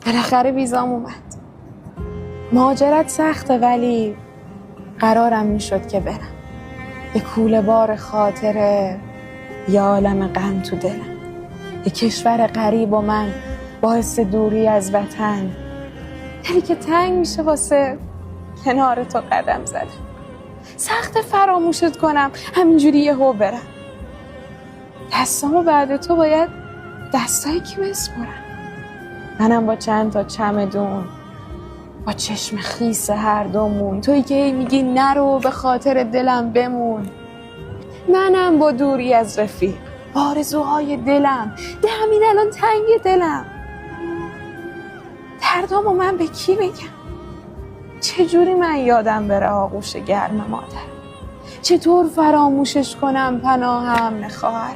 بالاخره ویزام اومد. مهاجرت سخته ولی قرارم میشد که برم. یه کوله بار خاطره، یه عالم غم تو دلم، یه کشور غریب و من باعث دوری از وطن، دلی که تنگ میشه واسه کنار تو قدم زدم. سخت فراموشت کنم همینجوری یهو برم. دستامو بعد تو باید دستای کی بسپرم؟ منم با چند تا چمدون، با چشم خیس هر دومون، تویی که هی میگی نرو به خاطر دلم بمون. منم با دوری از رفیق، آرزوهای دلم، ده همین الان تنگ دلم. دردامو من به کی بگم؟ چجوری من یادم بره آغوش گرم مادر؟ چطور فراموشش کنم پناهم خواهر؟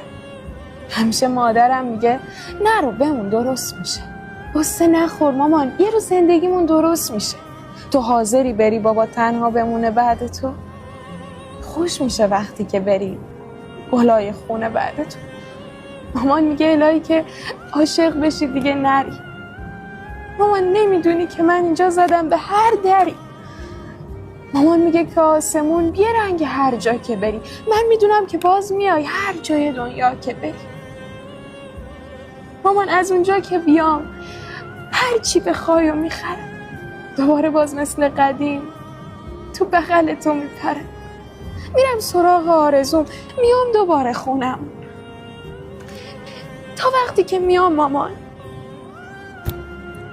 همیشه مادرم میگه نرو بمون درست میشه. غصه نخور مامان، یه روز زندگیمون درست میشه. تو حاضری بری بابا تنها بمونه بعد تو؟ خوش میشه وقتی که بری بالای خونه بعد تو. مامان میگه الهی که عاشق بشی دیگه نری. مامان نمیدونی که من اینجا زدم به هر دری. مامان میگه که آسمون بی رنگ هر جا که بری. من میدونم که باز میای هر جای دنیا که بری. مامان از اونجا که بیام هر چی بخوای و میخرم. دوباره باز مثل قدیم تو بغل تو میپرم. میرم سراغ آرزوم، میام دوباره خونم. تا وقتی که میام مامان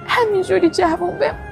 همینجوری جوون بمون.